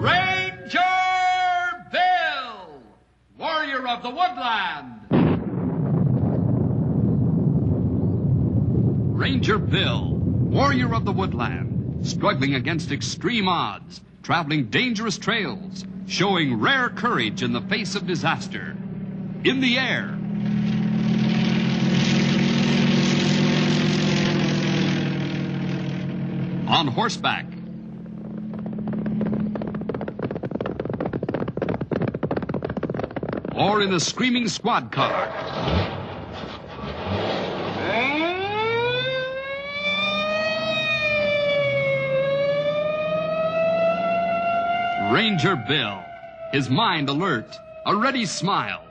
Ranger Bill, warrior of the woodland. Ranger Bill, warrior of the woodland, struggling against extreme odds, traveling dangerous trails, showing rare courage in the face of disaster. In the air. On horseback. Or in a screaming squad car. Ranger Bill, his mind alert, a ready smile,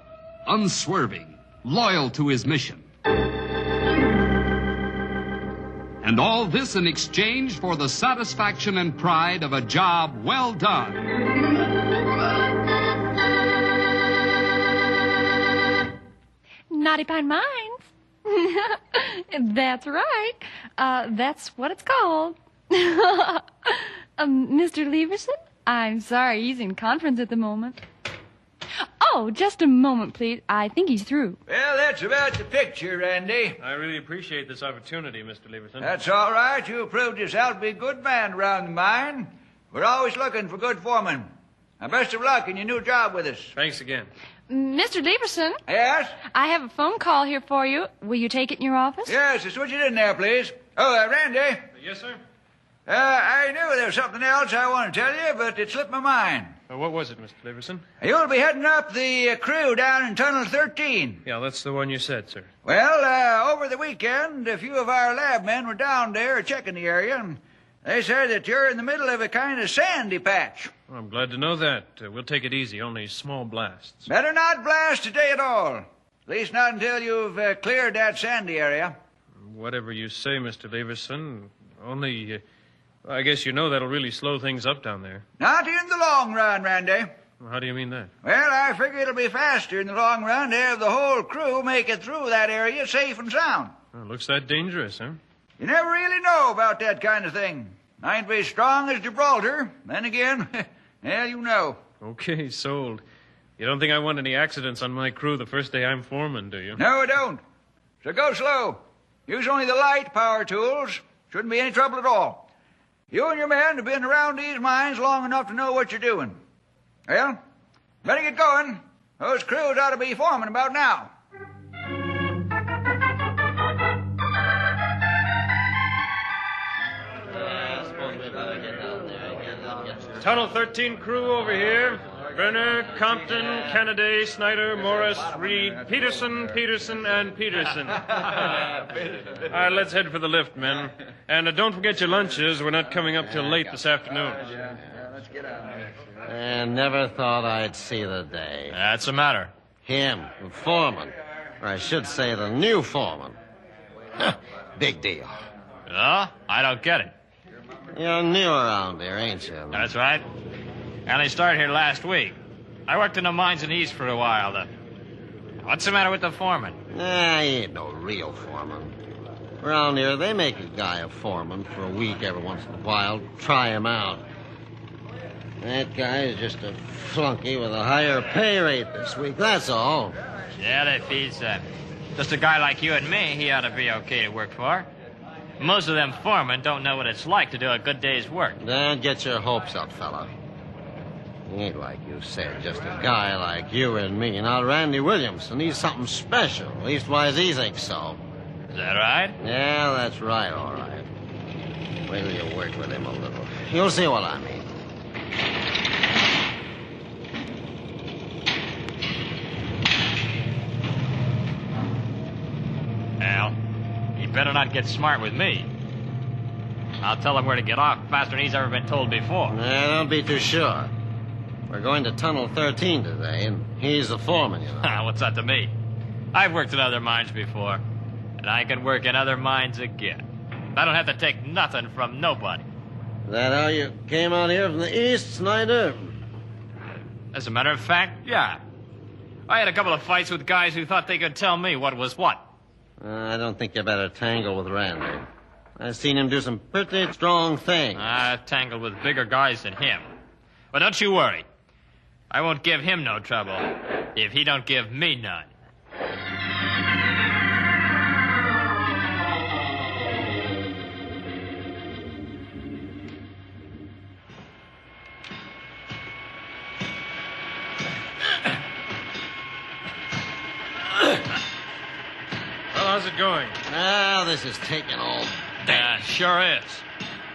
unswerving, loyal to his mission. And all this in exchange for the satisfaction and pride of a job well done. Naughty Pine Mines. That's right. That's what it's called. Mr. Leverson? I'm sorry, he's in conference at the moment. Oh, just a moment, please. I think he's through. Well, that's about the picture, Randy. I really appreciate this opportunity, Mr. Leverson. That's all right. You proved yourself to be a good man around the mine. We're always looking for good foremen. Now, best of luck in your new job with us. Thanks again. Mr. Leverson? Yes? I have a phone call here for you. Will you take it in your office? Yes, switch it in there, please. Oh, Randy. Yes, sir? I knew there was something else I wanted to tell you, but it slipped my mind. What was it, Mr. Leverson? You'll be heading up the crew down in Tunnel 13. Yeah, that's the one you said, sir. Well, over the weekend, a few of our lab men were down there checking the area, and they said that you're in the middle of a kind of sandy patch. Well, I'm glad to know that. We'll take it easy, only small blasts. Better not blast today at all. At least not until you've cleared that sandy area. Whatever you say, Mr. Leverson. Only, I guess you know that'll really slow things up down there. Not in the long run, Randy. How do you mean that? Well, I figure it'll be faster in the long run to have the whole crew make it through that area safe and sound. Well, looks that dangerous, huh? You never really know about that kind of thing. I ain't be as strong as Gibraltar. Then again, well, you know. Okay, sold. You don't think I want any accidents on my crew the first day I'm foreman, do you? No, I don't. So go slow. Use only the light power tools. Shouldn't be any trouble at all. You and your men have been around these mines long enough to know what you're doing. Well, better get going. Those crews ought to be forming about now. Tunnel 13 crew over here. Brenner, Compton, Kennedy, Snyder, Morris, Reed, Peterson, and Peterson. Let's head for the lift, men. And don't forget your lunches. We're not coming up till late this afternoon. Let's get out of here. And never thought I'd see the day. That's the matter. Him, the foreman. Or I should say the new foreman. Big deal. Oh, I don't get it. You're new around here, ain't you? That's right. I only started here last week. I worked in the mines in the East for a while. What's the matter with the foreman? He ain't no real foreman. Around here, they make a guy a foreman for a week every once in a while. Try him out. That guy is just a flunky with a higher pay rate this week, that's all. Yeah, that feeds that. Just a guy like you and me, he ought to be okay to work for. Most of them foremen don't know what it's like to do a good day's work. Don't get your hopes up, fella. He ain't like you said, just a guy like you and me. Now, Randy Williamson, he's something special. Leastwise, he thinks so. Is that right? Yeah, that's right, all right. Wait till you work with him a little. You'll see what I mean. Al, he better not get smart with me. I'll tell him where to get off faster than he's ever been told before. Don't be too sure. We're going to Tunnel 13 today, and he's the foreman, you know. What's that to me? I've worked in other mines before, and I can work in other mines again. I don't have to take nothing from nobody. Is that how you came out here from the East, Snyder? As a matter of fact, yeah. I had a couple of fights with guys who thought they could tell me what was what. I don't think you better tangle with Randy. I've seen him do some pretty strong things. I've tangled with bigger guys than him. But don't you worry. I won't give him no trouble if he don't give me none. Well, how's it going? Now, this is taking all day. Sure is.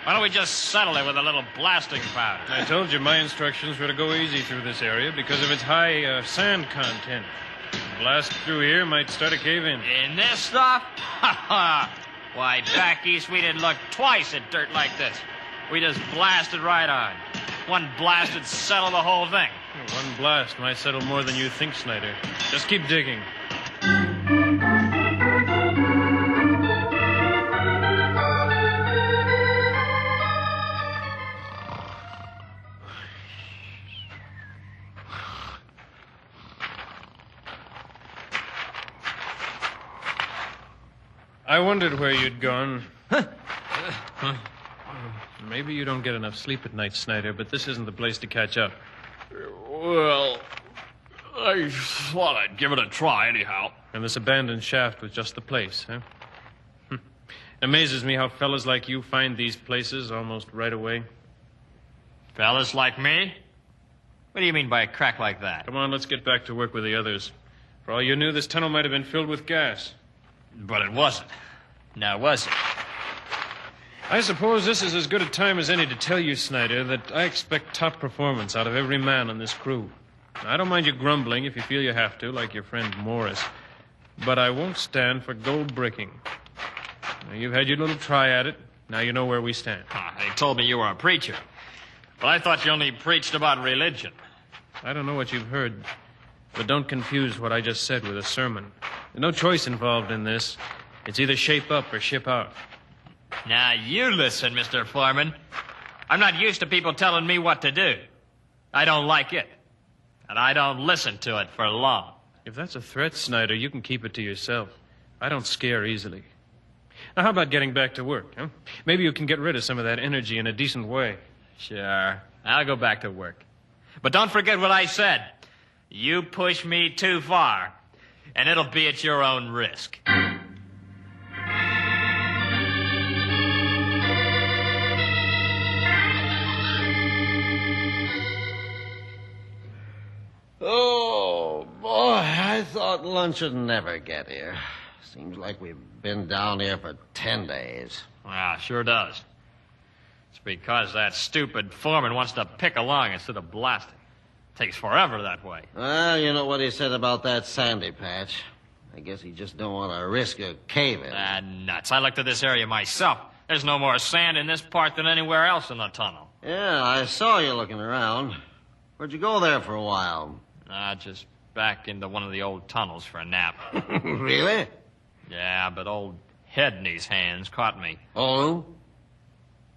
Why don't we just settle it with a little blasting powder? I told you my instructions were to go easy through this area because of its high sand content. A blast through here might start a cave-in. In this stuff? Why, back east we didn't look twice at dirt like this. We just blasted right on. One blast would settle the whole thing. One blast might settle more than you think, Snyder. Just keep digging. I wondered where you'd gone. Maybe you don't get enough sleep at night, Snyder, but this isn't the place to catch up. Well, I thought I'd give it a try anyhow. And this abandoned shaft was just the place, huh? Amazes me how fellas like you find these places almost right away. Fellas like me? What do you mean by a crack like that? Come on, let's get back to work with the others. For all you knew, this tunnel might have been filled with gas. But it wasn't. Now, was it? I suppose this is as good a time as any to tell you, Snyder, that I expect top performance out of every man on this crew. I don't mind you grumbling if you feel you have to, like your friend Morris. But I won't stand for gold bricking. Now, you've had your little try at it. Now you know where we stand. They told me you were a preacher. But I thought you only preached about religion. I don't know what you've heard, but don't confuse what I just said with a sermon. There's no choice involved in this. It's either shape up or ship out. Now, you listen, Mr. Foreman. I'm not used to people telling me what to do. I don't like it. And I don't listen to it for long. If that's a threat, Snyder, you can keep it to yourself. I don't scare easily. Now, how about getting back to work, huh? Maybe you can get rid of some of that energy in a decent way. Sure. I'll go back to work. But don't forget what I said. You push me too far, and it'll be at your own risk. Oh, boy, I thought lunch would never get here. Seems like we've been down here for 10 days. Well, sure does. It's because that stupid foreman wants to pick along instead of blasting. Takes forever that way. Well, you know what he said about that sandy patch. I guess he just don't want to risk a cave-in. Nuts. I looked at this area myself. There's no more sand in this part than anywhere else in the tunnel. Yeah, I saw you looking around. Where'd you go there for a while? Just back into one of the old tunnels for a nap. Really? Yeah, but old Head in his hands caught me. Oh?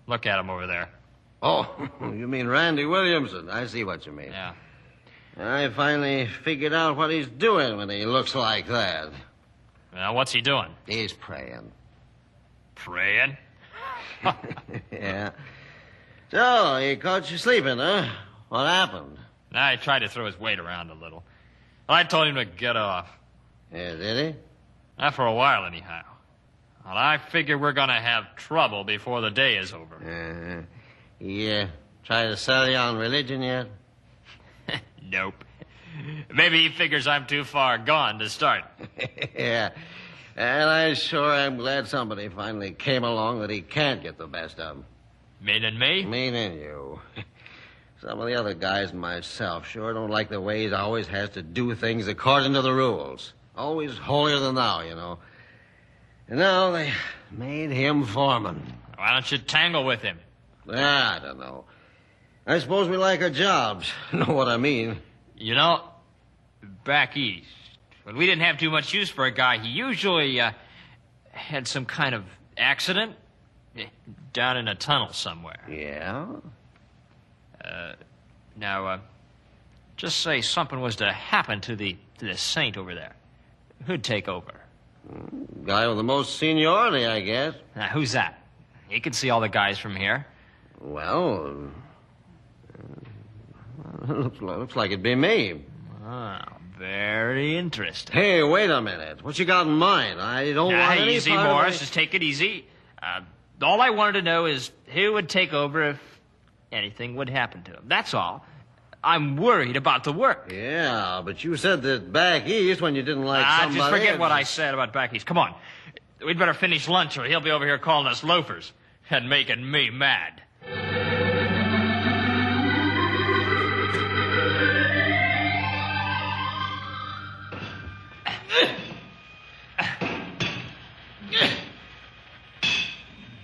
Look at him over there. Oh, you mean Randy Williamson. I see what you mean. Yeah. I finally figured out what he's doing when he looks like that. Now, what's he doing? He's praying. Praying? Yeah. So, he caught you sleeping, huh? What happened? Now, he tried to throw his weight around a little. I told him to get off. Yeah, did he? Not for a while, anyhow. Well, I figure we're going to have trouble before the day is over. He try to sell you on religion yet? Nope. Maybe he figures I'm too far gone to start. Yeah. And I sure am glad somebody finally came along that he can't get the best of. Meaning me? Meaning you. Some of the other guys and myself sure don't like the way he always has to do things according to the rules. Always holier than thou, you know. And now they made him foreman. Why don't you tangle with him? I don't know. I suppose we like our jobs. Know what I mean? You know, back east, when we didn't have too much use for a guy, he usually had some kind of accident down in a tunnel somewhere. Yeah? Now, just say something was to happen to the saint over there. Who'd take over? Guy with the most seniority, I guess. Now, who's that? He can see all the guys from here. Well, looks like it'd be me. Oh, very interesting. Hey, wait a minute. What you got in mind? I don't want any easy, part Morris. of Just take it easy. All I wanted to know is who would take over if anything would happen to him. That's all. I'm worried about the work. Yeah, but you said that back east when you didn't like somebody... Just forget what I said about back east. Come on. We'd better finish lunch or he'll be over here calling us loafers and making me mad.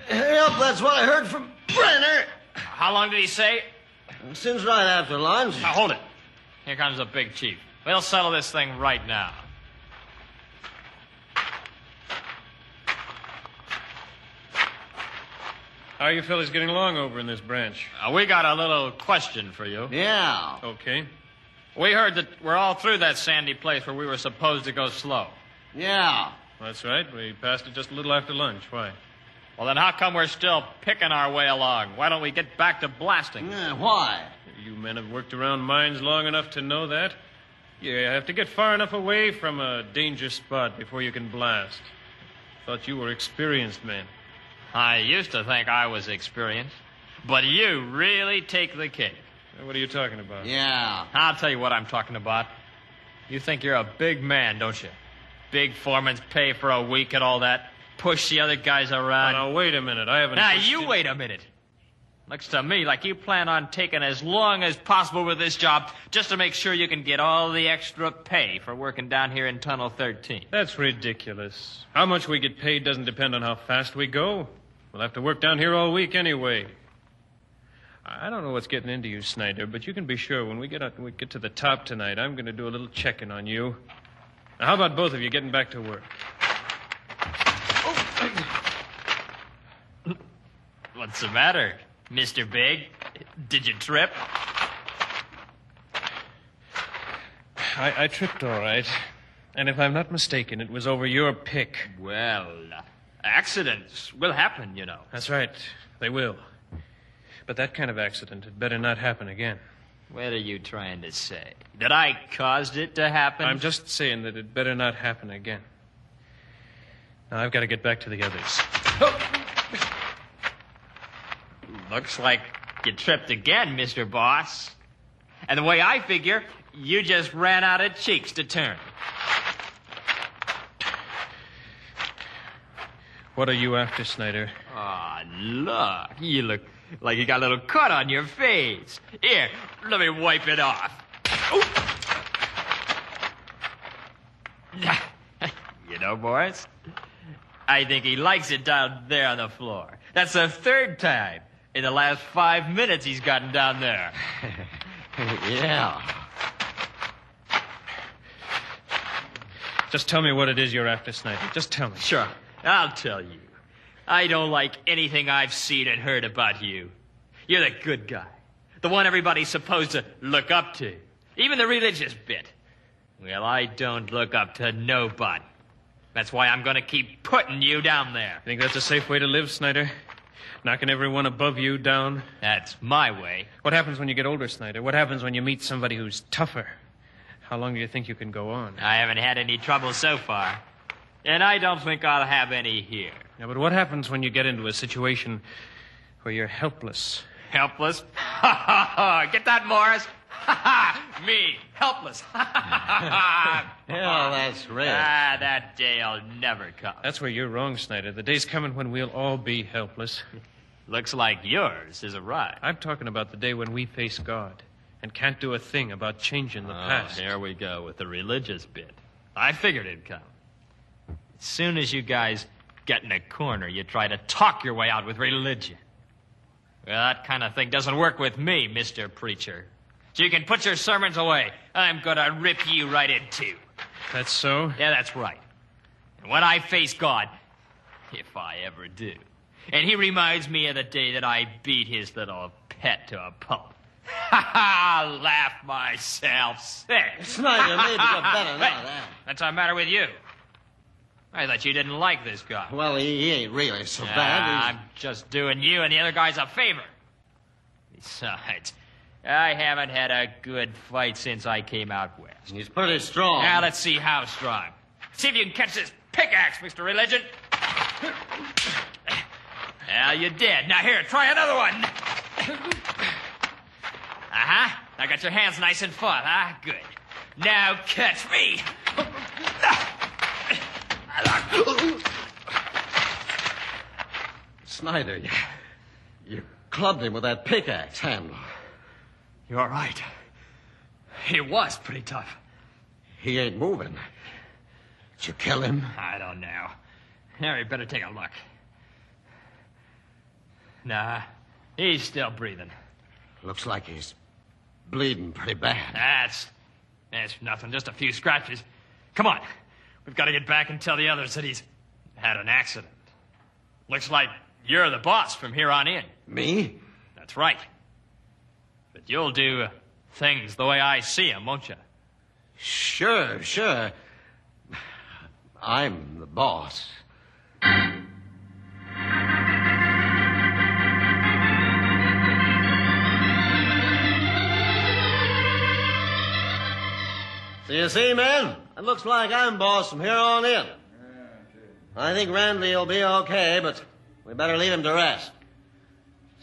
Yep, that's what I heard from Brenner. How long did he say? Since right after lunch. Now, hold it. Here comes the big chief. We'll settle this thing right now. How are you fellas getting along over in this branch? We got a little question for you. Yeah. Okay. We heard that we're all through that sandy place where we were supposed to go slow. Yeah. That's right. We passed it just a little after lunch. Why? Well, then how come we're still picking our way along? Why don't we get back to blasting? Yeah, why? You men have worked around mines long enough to know that. You have to get far enough away from a danger spot before you can blast. Thought you were experienced men. I used to think I was experienced, but you really take the cake. What are you talking about? Yeah. I'll tell you what I'm talking about. You think you're a big man, don't you? Big foreman's pay for a week and all that. Push the other guys around. Now, wait a minute. I haven't... Now, you wait a minute. Looks to me like you plan on taking as long as possible with this job just to make sure you can get all the extra pay for working down here in Tunnel 13. That's ridiculous. How much we get paid doesn't depend on how fast we go. We'll have to work down here all week anyway. I don't know what's getting into you, Snyder, but you can be sure when we get to the top tonight, I'm going to do a little checking on you. Now, how about both of you getting back to work? What's the matter, Mr. Big? Did you trip? I tripped all right. And if I'm not mistaken, it was over your pick. Well, accidents will happen, you know. That's right. They will. But that kind of accident had better not happen again. What are you trying to say? That I caused it to happen? I'm just saying that it better not happen again. Now, I've got to get back to the others. Looks like you tripped again, Mr. Boss. And the way I figure, you just ran out of cheeks to turn. What are you after, Snyder? Ah, look. You look like you got a little cut on your face. Here, let me wipe it off. You know, Boris, I think he likes it down there on the floor. That's the third time in the last 5 minutes he's gotten down there. Yeah. Just tell me what it is you're after, Snyder. Just tell me. Sure, I'll tell you. I don't like anything I've seen and heard about you. You're the good guy. The one everybody's supposed to look up to. Even the religious bit. Well, I don't look up to nobody. That's why I'm going to keep putting you down there. Think that's a safe way to live, Snyder? Knocking everyone above you down? That's my way. What happens when you get older, Snyder? What happens when you meet somebody who's tougher? How long do you think you can go on? I haven't had any trouble so far. And I don't think I'll have any here. Yeah, but what happens when you get into a situation where you're helpless? Helpless? Get that, Morris? Me, helpless. Yeah, that's rich. That day'll never come. That's where you're wrong, Snyder. The day's coming when we'll all be helpless. Looks like yours is arrived. I'm talking about the day when we face God and can't do a thing about changing the past. Here we go with the religious bit. I figured it'd come. As soon as you guys get in a corner, you try to talk your way out with religion. Well, that kind of thing doesn't work with me, Mr. Preacher. So you can put your sermons away. I'm gonna rip you right in two. That's so? Yeah, that's right. And when I face God, if I ever do, and he reminds me of the day that I beat his little pet to a pulp, I'll laugh myself sick. Snyder, maybe you're better than that. What's the matter with you? I thought you didn't like this guy. Well, he ain't really so bad. I'm just doing you and the other guys a favor. Besides, I haven't had a good fight since I came out west. He's pretty strong. Now let's see how strong. See if you can catch this pickaxe, Mr. Religion. Well, you did. Now here, try another one. Uh-huh. Now got your hands nice and full, huh? Good. Now catch me. Snyder, you clubbed him with that pickaxe handle. You're right. It was pretty tough. He ain't moving. Did you kill him? I don't know. Now we better take a look. Nah, he's still breathing. Looks like he's bleeding pretty bad. That's nothing, just a few scratches. Come on. We've got to get back and tell the others that he's had an accident. Looks like you're the boss from here on in. Me? That's right. But you'll do things the way I see them, won't you? Sure. I'm the boss. So you see, men, it looks like I'm boss from here on in. I think Randy will be okay, but we better leave him to rest.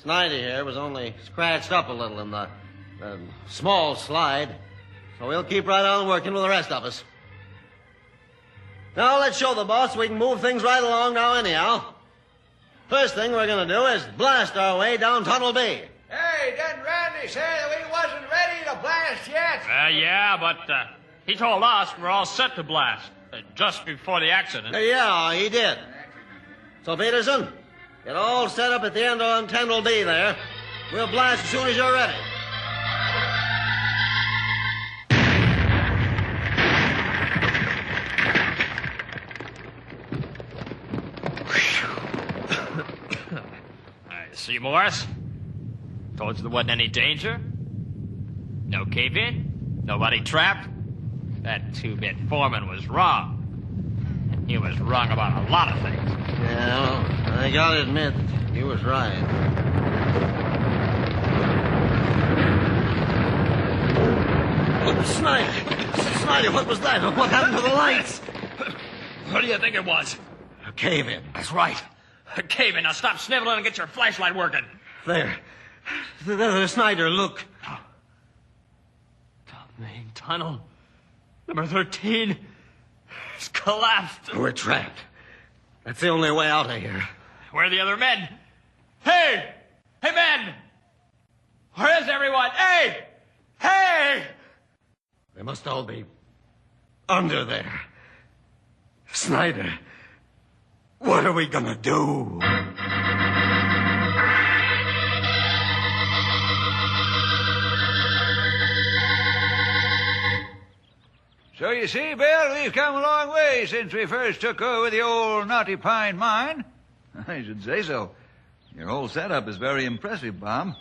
Snyder here was only scratched up a little in the small slide, so we'll keep right on working with the rest of us. Now let's show the boss we can move things right along now anyhow. First thing we're going to do is blast our way down Tunnel B. Hey, didn't Randy say that we wasn't ready to blast yet? Yeah, but he told us we're all set to blast just before the accident. Yeah, he did. So, Peterson, get all set up at the end on Tunnel B there. We'll blast as soon as you're ready. See, Morris? Told you there wasn't any danger. No cave-in. Nobody trapped. That two-bit Foreman was wrong. He was wrong about a lot of things. Yeah, I gotta admit, he was right. Oh, Snyder, what was that? What happened to the lights? What do you think it was? A cave-in. That's right. A cave-in. Now stop sniveling and get your flashlight working. There, Snyder, look. The main tunnel. Number 13. It's collapsed. We're trapped. That's the only way out of here. Where are the other men? Hey! Hey, men! Where is everyone? Hey! Hey! They must all be under there. Snyder, what are we gonna do? So you see, Bill, we've come a long way since we first took over the old Knotty Pine mine. I should say so. Your whole setup is very impressive, Bob.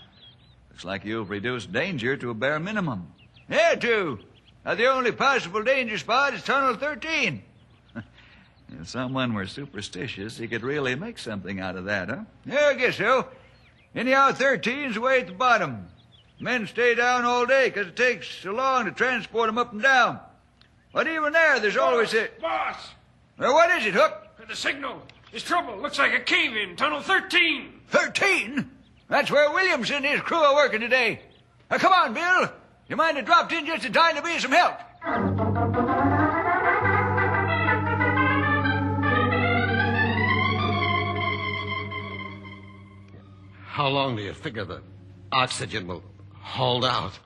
Looks like you've reduced danger to a bare minimum. Yeah, too. Now, the only possible danger spot is Tunnel 13. If someone were superstitious, he could really make something out of that, huh? Yeah, I guess so. Anyhow, 13's way at the bottom. Men stay down all day because it takes so long to transport them up and down. But even there's always a... Boss! Well, what is it, Hook? The signal. There's trouble. Looks like a cave-in. Tunnel 13. 13? That's where Williams and his crew are working today. Now, come on, Bill. You mind have dropped in just in time to be some help. How long do you figure the oxygen will hold out?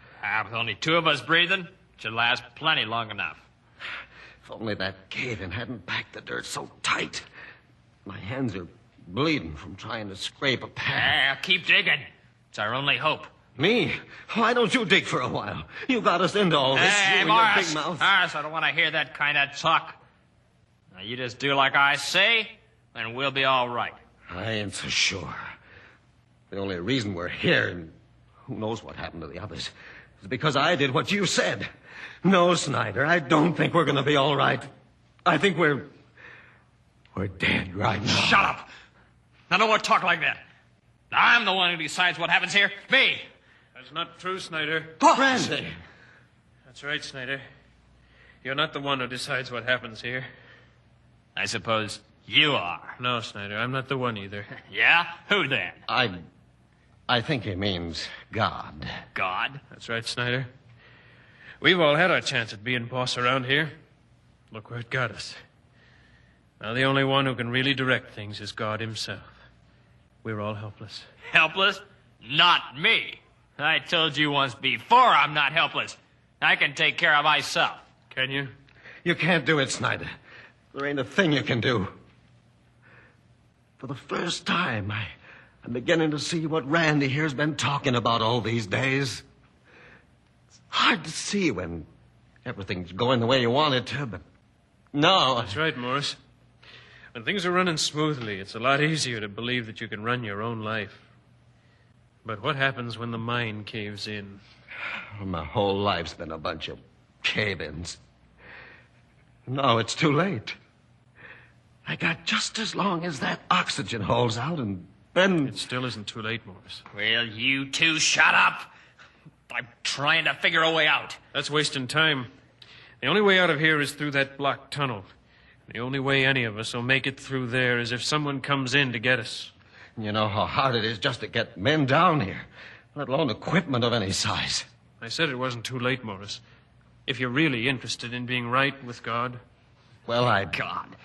With only two of us breathing, it should last plenty long enough. If only that cave-in hadn't packed the dirt so tight. My hands are bleeding from trying to scrape a path. Keep digging. It's our only hope. Me? Why don't you dig for a while? You got us into all this. Hey, you and Morris. your big mouth. Morris, I don't want to hear that kind of talk. Now, you just do like I say, and we'll be all right. I ain't so sure. The only reason we're here, and who knows what happened to the others, is because I did what you said. No, Snyder, I don't think we're going to be all right. I think we're We're dead right now. Shut up! Now, no more talk like that. I'm the one who decides what happens here. Me! That's not true, Snyder. Randy! That's right, Snyder. You're not the one who decides what happens here. I suppose you are. No, Snyder, I'm not the one either. Yeah? Who then? I think he means God. God? That's right, Snyder. We've all had our chance at being boss around here. Look where it got us. Now the only one who can really direct things is God himself. We're all helpless. Helpless? Not me. I told you once before I'm not helpless. I can take care of myself. Can you? You can't do it, Snyder. There ain't a thing you can do. For the first time, I'm beginning to see what Randy here's been talking about all these days. It's hard to see when everything's going the way you want it to, but no. That's right, Morris. When things are running smoothly, it's a lot easier to believe that you can run your own life. But what happens when the mind caves in? My whole life's been a bunch of cave-ins. No, it's too late. I got just as long as that oxygen holds out, and then... It still isn't too late, Morris. Will you two shut up? I'm trying to figure a way out. That's wasting time. The only way out of here is through that blocked tunnel. The only way any of us will make it through there is if someone comes in to get us. You know how hard it is just to get men down here, let alone equipment of any size. I said it wasn't too late, Morris. If you're really interested in being right with God. Well, God.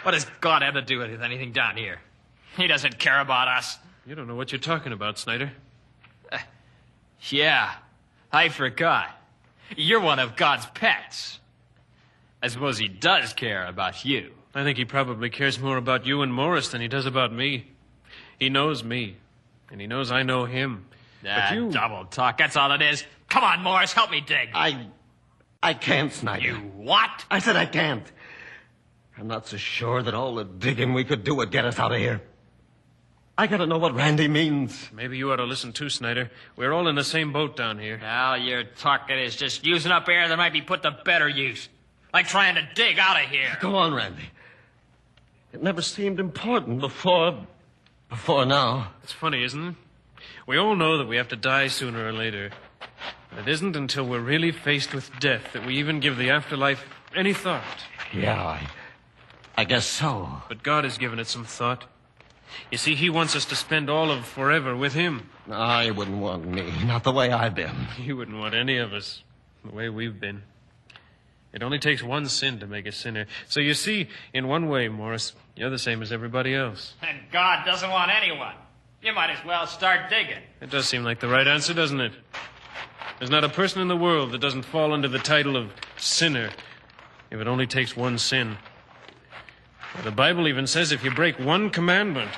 What does God have to do with anything down here? He doesn't care about us. You don't know what you're talking about, Snyder. Yeah, I forgot. You're one of God's pets. I suppose he does care about you. I think he probably cares more about you and Morris than he does about me. He knows me, and he knows I know him. But you... Double talk, that's all it is. Come on, Morris, help me dig. I can't, Snyder. You what? I said I can't. I'm not so sure that all the digging we could do would get us out of here. I gotta know what Randy means. Maybe you ought to listen too, Snyder. We're all in the same boat down here. Now your talking is just using up air that might be put to better use. Like trying to dig out of here. Go on, Randy. It never seemed important before now. It's funny, isn't it? We all know that we have to die sooner or later. But it isn't until we're really faced with death that we even give the afterlife any thought. Yeah, I guess so. But God has given it some thought. You see, he wants us to spend all of forever with him. I wouldn't want me, not the way I've been. You wouldn't want any of us the way we've been. It only takes one sin to make a sinner. So you see, in one way, Morris, you're the same as everybody else. And God doesn't want anyone. You might as well start digging. It does seem like the right answer, doesn't it? There's not a person in the world that doesn't fall under the title of sinner if it only takes one sin. The Bible even says if you break one commandment,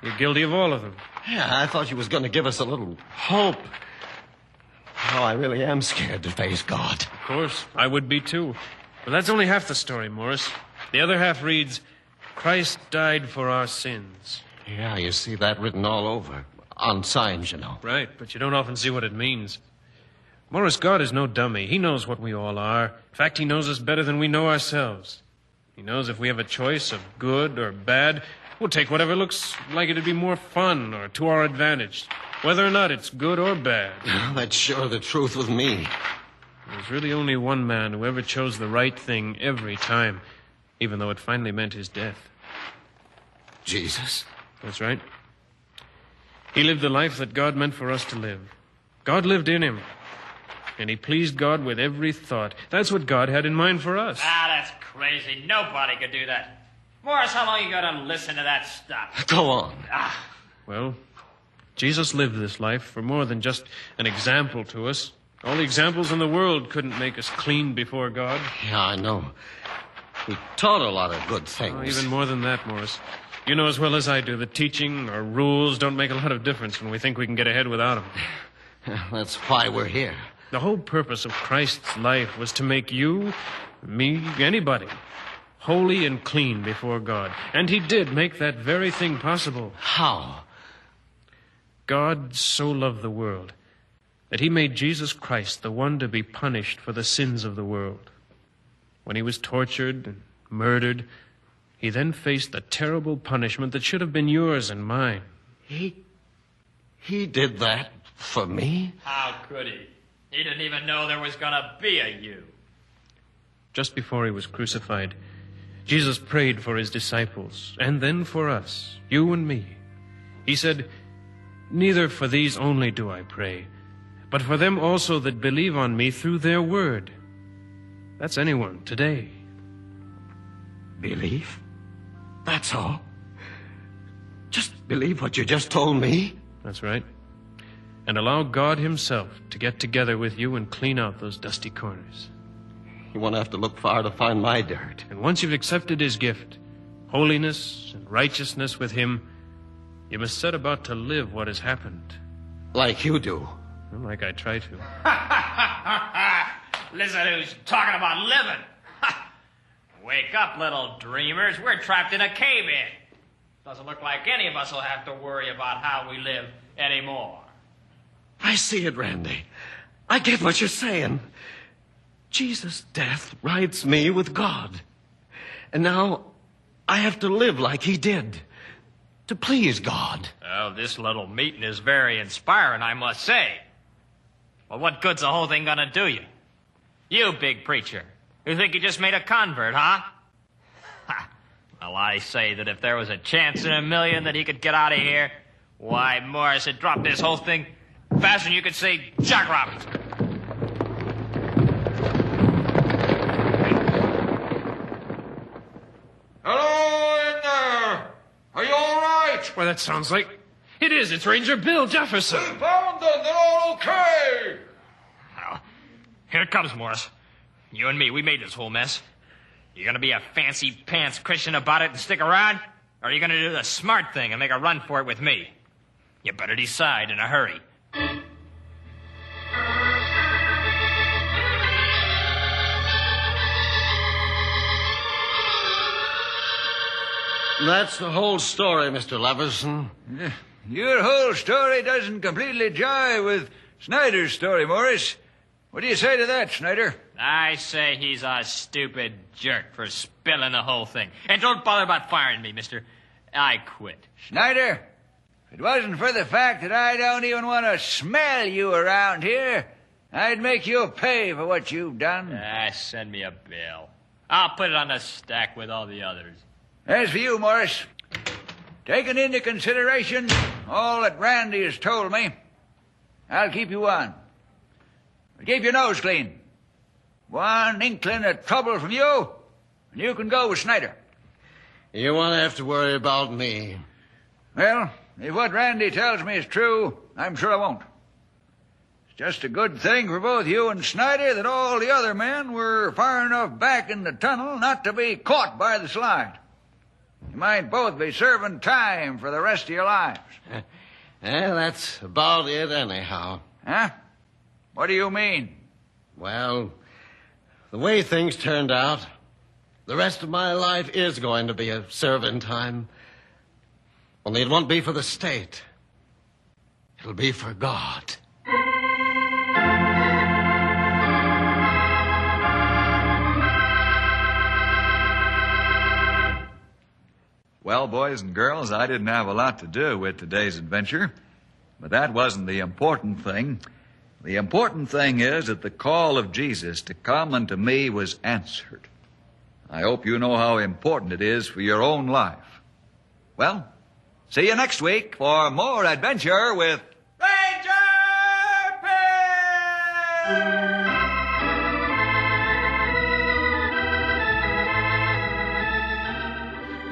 you're guilty of all of them. Yeah, I thought you was going to give us a little hope. Oh, I really am scared to face God. Of course, I would be too. But that's only half the story, Morris. The other half reads, Christ died for our sins. Yeah, you see that written all over. On signs, you know. Right, but you don't often see what it means. Morris, God is no dummy. He knows what we all are. In fact, he knows us better than we know ourselves. He knows if we have a choice of good or bad, we'll take whatever looks like it'd be more fun or to our advantage, whether or not it's good or bad. That's sure the truth with me. There's really only one man who ever chose the right thing every time, even though it finally meant his death. Jesus? That's right. He lived the life that God meant for us to live. God lived in him. And he pleased God with every thought. That's what God had in mind for us. That's crazy. Nobody could do that. Morris, how long you got to listen to that stuff? Go on. Well, Jesus lived this life for more than just an example to us. All the examples in the world couldn't make us clean before God. Yeah, I know. He taught a lot of good things. Oh, even more than that, Morris. You know as well as I do that teaching or rules don't make a lot of difference when we think we can get ahead without them. That's why we're here. The whole purpose of Christ's life was to make you, me, anybody, holy and clean before God. And he did make that very thing possible. How? God so loved the world that he made Jesus Christ the one to be punished for the sins of the world. When he was tortured and murdered, He then faced the terrible punishment that should have been yours and mine. He did that for me? How could he? He didn't even know there was going to be a you. Just before he was crucified, Jesus prayed for his disciples, and then for us, you and me. He said, "Neither for these only do I pray, but for them also that believe on me through their word." That's anyone today. Believe? That's all? Just believe what you just told me? That's right. And allow God himself to get together with you and clean out those dusty corners. You won't have to look far to find my dirt. And once you've accepted his gift, holiness and righteousness with him, you must set about to live what has happened. Like you do. Well, like I try to. Listen who's talking about living. Wake up, little dreamers. We're trapped in a cave-in. Doesn't look like any of us will have to worry about how we live anymore. I see it, Randy. I get what you're saying. Jesus' death rights me with God. And now I have to live like he did, to please God. Well, this little meeting is very inspiring, I must say. Well, what good's the whole thing gonna do you? You, big preacher, you think you just made a convert, huh? Well, I say that if there was a chance in a million that he could get out of here, why, Morris had dropped this whole thing faster than you could say jackrabbit. Hello in there! Are you all right? Well, that sounds like... It is. It's Ranger Bill Jefferson. We found them. They're all okay. Well, here it comes, Morris. You and me, we made this whole mess. You gonna be a fancy pants Christian about it and stick around? Or are you gonna do the smart thing and make a run for it with me? You better decide in a hurry. That's the whole story, Mr. Leverson. Your whole story doesn't completely jive with Snyder's story, Morris. What do you say to that, Snyder? I say he's a stupid jerk for spilling the whole thing. And don't bother about firing me, mister. I quit. Snyder, if it wasn't for the fact that I don't even want to smell you around here, I'd make you pay for what you've done. Send me a bill. I'll put it on the stack with all the others. As for you, Morris, taking into consideration all that Randy has told me, I'll keep you on. But keep your nose clean. One inkling of trouble from you, and you can go with Snyder. You won't have to worry about me. Well, if what Randy tells me is true, I'm sure I won't. It's just a good thing for both you and Snyder that all the other men were far enough back in the tunnel not to be caught by the slide. You might both be serving time for the rest of your lives. That's about it anyhow. Huh? What do you mean? Well, the way things turned out, the rest of my life is going to be a serving time. Only it won't be for the state. It'll be for God. Well, boys and girls, I didn't have a lot to do with today's adventure, but that wasn't the important thing. The important thing is that the call of Jesus to come unto me was answered. I hope you know how important it is for your own life. Well, see you next week for more adventure with Ranger Bill!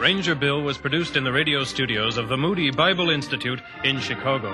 Ranger Bill was produced in the radio studios of the Moody Bible Institute in Chicago.